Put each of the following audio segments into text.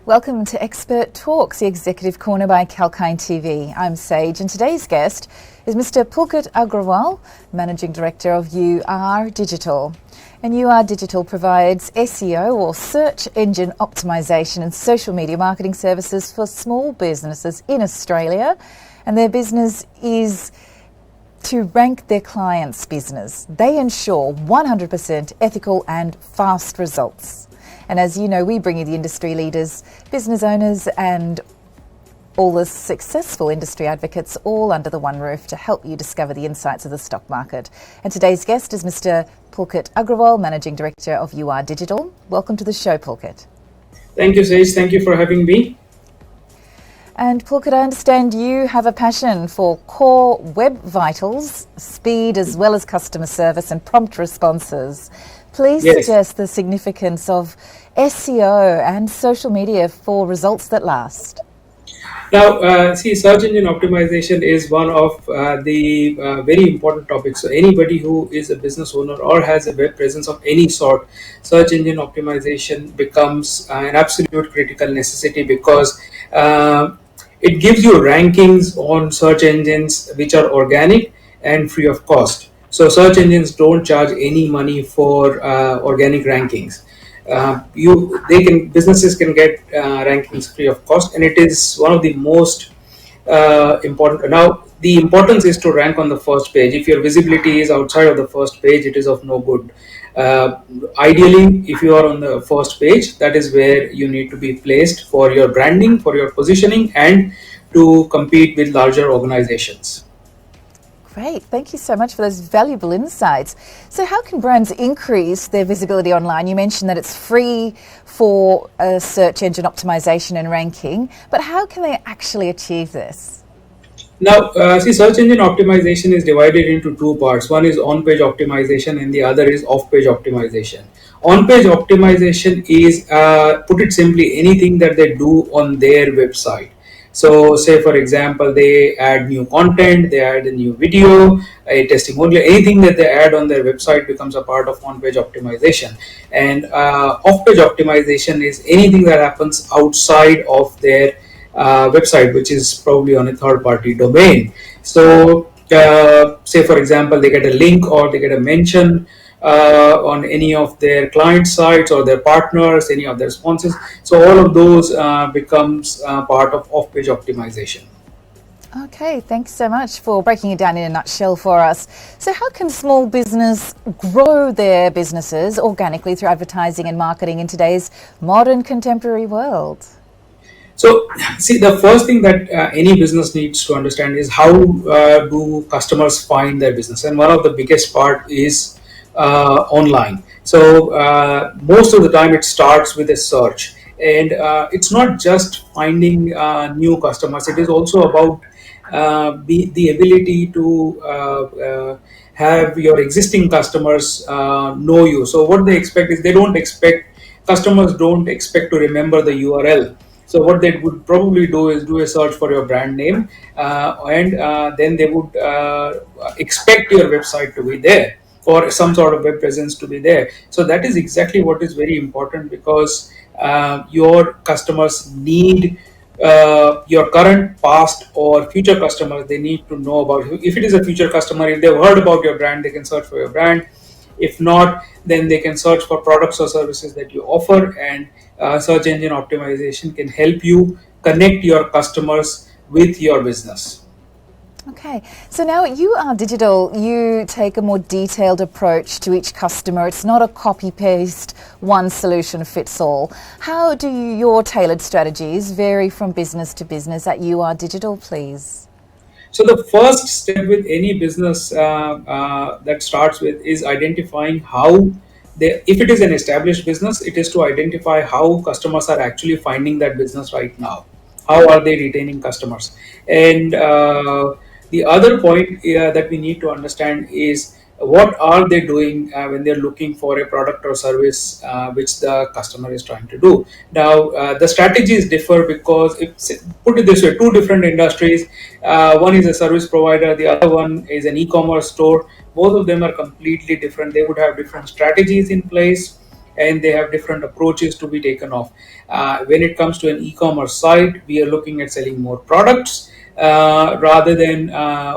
Welcome to Expert Talks, the Executive Corner by Kalkine TV. I'm Sage, and today's guest is Mr. Pulkit Agrawal, Managing Director of UR Digital. And UR Digital provides SEO or search engine optimization and social media marketing services for small businesses in Australia. And their business is to rank their clients' business. They ensure 100% ethical and fast results. And as you know, we bring you the industry leaders, business owners and all the successful industry advocates all under the one roof to help you discover the insights of the stock market. And today's guest is Mr. Pulkit Agrawal, Managing Director of UR Digital. Welcome to the show, Pulkit. Thank you, Sage. Thank you for having me. And Pulkit, I understand you have a passion for core web vitals, speed as well as customer service and prompt responses. Please suggest the significance of SEO and social media for results that last. Now, search engine optimization is one of the very important topics. So anybody who is a business owner or has a web presence of any sort, search engine optimization becomes an absolute critical necessity because it gives you rankings on search engines which are organic and free of cost. So search engines don't charge any money for organic rankings. Businesses can get rankings free of cost, and it is one of the most important. Now, the importance is to rank on the first page. If your visibility is outside of the first page, it is of no good. Ideally, if you are on the first page, that is where you need to be placed for your branding, for your positioning, and to compete with larger organizations. Great, thank you so much for those valuable insights. So how can brands increase their visibility online? You mentioned that it's free for search engine optimization and ranking, but how can they actually achieve this? Now, search engine optimization is divided into two parts. One is on-page optimization and the other is off-page optimization. On-page optimization is, put it simply, anything that they do on their website. So say for example, they add new content, they add a new video, a testimonial, anything that they add on their website becomes a part of on-page optimization. And off-page optimization is anything that happens outside of their website, which is probably on a third-party domain. So say for example, they get a link or they get a mention on any of their client sites or their partners, any of their sponsors. So all of those becomes part of off-page optimization. Okay, thanks so much for breaking it down in a nutshell for us. So how can small business grow their businesses organically through advertising and marketing in today's modern contemporary world? So, see, the first thing that any business needs to understand is how do customers find their business, and one of the biggest part is online. So most of the time it starts with a search, and it's not just finding new customers. It is also about the ability to have your existing customers know you. So what they expect is customers don't expect to remember the URL. So what they would probably do is do a search for your brand name, and then they would expect your website to be there, or some sort of web presence to be there. So that is exactly what is very important, because your customers need your current, past or future customers, they need to know about you. If it is a future customer, if they've heard about your brand, they can search for your brand. If not, then they can search for products or services that you offer, and search engine optimization can help you connect your customers with your business. Okay, so now at UR Digital, you take a more detailed approach to each customer. It's not a copy-paste, one solution fits all. How do your tailored strategies vary from business to business at UR Digital, please? So the first step with any business that starts with is identifying if it is an established business, it is to identify how customers are actually finding that business right now. How are they retaining customers? And the other point that we need to understand is what are they doing when they're looking for a product or service which the customer is trying to do. Now, the strategies differ because, put it this way, two different industries, one is a service provider, the other one is an e-commerce store. Both of them are completely different. They would have different strategies in place. and they have different approaches to be taken off. When it comes to an e-commerce site, we are looking at selling more products rather than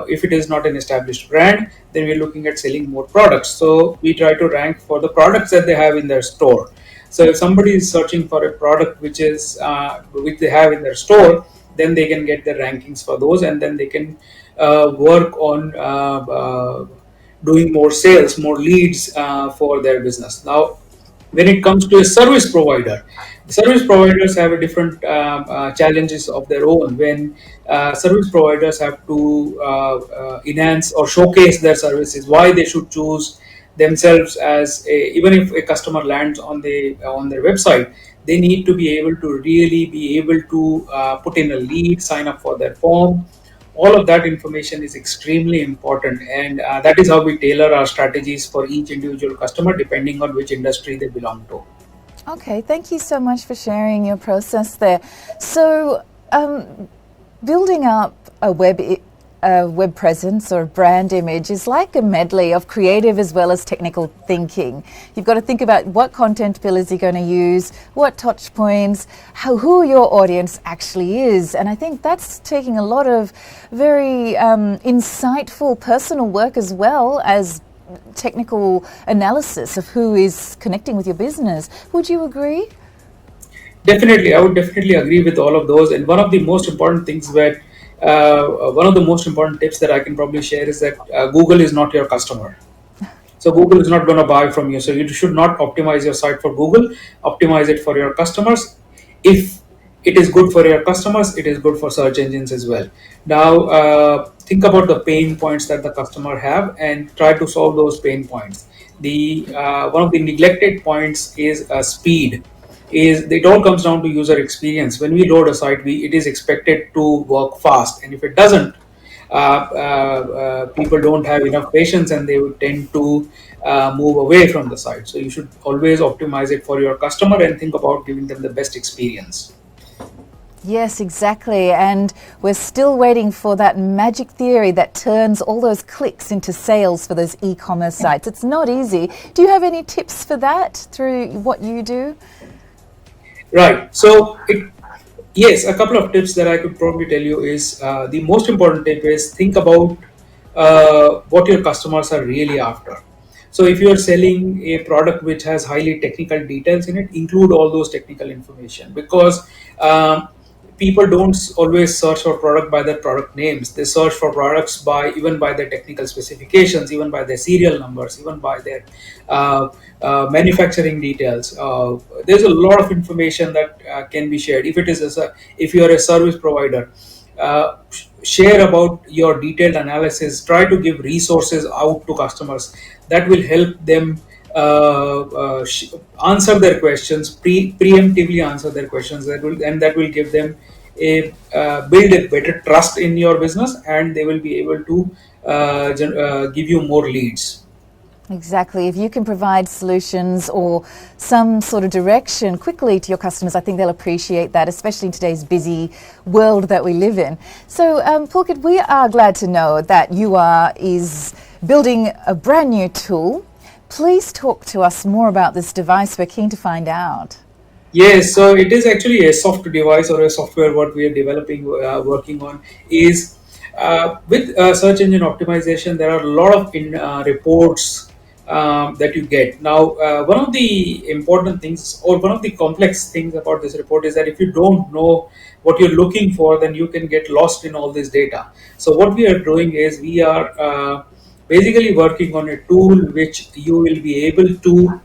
if it is not an established brand, then we're looking at selling more products. So we try to rank for the products that they have in their store. So if somebody is searching for a product which they have in their store, then they can get the rankings for those, and then they can work on doing more sales, more leads for their business. Now, when it comes to a service provider, the service providers have a different challenges of their own. When service providers have to enhance or showcase their services, why they should choose themselves as a, even if a customer lands on their website, they need to be able to really be able to put in a lead, sign up for their form. All of that information is extremely important, and that is how we tailor our strategies for each individual customer depending on which industry they belong to. Okay, thank you so much for sharing your process there. So, building up a web presence or brand image is like a medley of creative as well as technical thinking. You've got to think about what content pillars you're going to use, what touch points, who your audience actually is. And I think that's taking a lot of very insightful personal work as well as technical analysis of who is connecting with your business. Would you agree? Definitely, I would definitely agree with all of those. And one of the most important things that one of the most important tips that I can probably share is that Google is not your customer. So Google is not going to buy from you. So you should not optimize your site for Google. Optimize it for your customers. If it is good for your customers, it is good for search engines as well. Now, think about the pain points that the customer have and try to solve those pain points. The one of the neglected points is speed. Is it all comes down to user experience. When we load a site, it is expected to work fast, and if it doesn't, people don't have enough patience and they would tend to move away from the site. So you should always optimize it for your customer and think about giving them the best experience. Yes, exactly. And we're still waiting for that magic theory that turns all those clicks into sales for those e-commerce sites. It's not easy. Do you have any tips for that through what you do? Right. So, yes, a couple of tips that I could probably tell you is the most important tip is think about what your customers are really after. So, if you are selling a product which has highly technical details in it, include all those technical information, because people don't always search for product by their product names. They search for products by even by their technical specifications, even by their serial numbers, even by their manufacturing details. There's a lot of information that can be shared. If you are a service provider, share about your detailed analysis. Try to give resources out to customers that will help them answer their questions, preemptively answer their questions. That will give them a build a better trust in your business, and they will be able to give you more leads. Exactly. If you can provide solutions or some sort of direction quickly to your customers, I think they'll appreciate that, especially in today's busy world that we live in. So, Pulkit, we are glad to know that is building a brand new tool. Please talk to us more about this device. We're keen to find out. Yes, so it is actually a soft device or a software. What we are developing, working on is with search engine optimization. There are a lot of reports that you get. Now, one of the important things or one of the complex things about this report is that if you don't know what you're looking for, then you can get lost in all this data. So what we are doing is we are basically working on a tool which you will be able to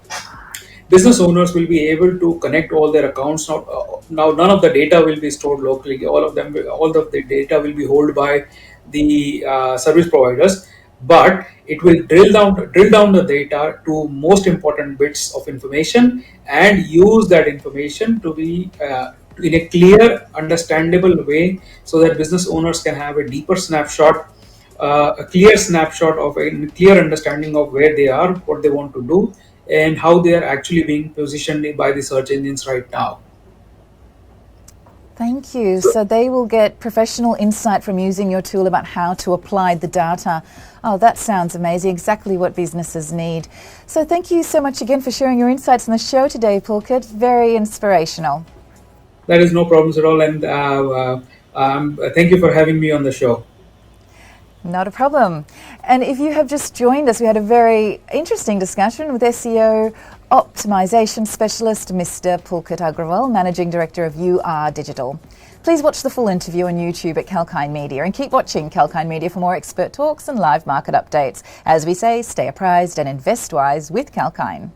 business owners will be able to connect all their accounts. Now none of the data will be stored locally. All of the data will be held by the service providers, but it will drill down the data to most important bits of information and use that information to be in a clear, understandable way, so that business owners can have a deeper snapshot, a clear snapshot of a clear understanding of where they are, what they want to do, and how they are actually being positioned by the search engines right now. Thank you. So they will get professional insight from using your tool about how to apply the data. Oh, that sounds amazing. Exactly what businesses need. So thank you so much again for sharing your insights on the show today, Pulkit. Very inspirational. That is no problems at all, and thank you for having me on the show. Not a problem. And if you have just joined us, we had a very interesting discussion with SEO optimization specialist Mr. Pulkit Agrawal, Managing Director of UR Digital. Please watch the full interview on YouTube at Kalkine Media and keep watching Kalkine Media for more expert talks and live market updates. As we say, stay apprised and invest wise with Kalkine.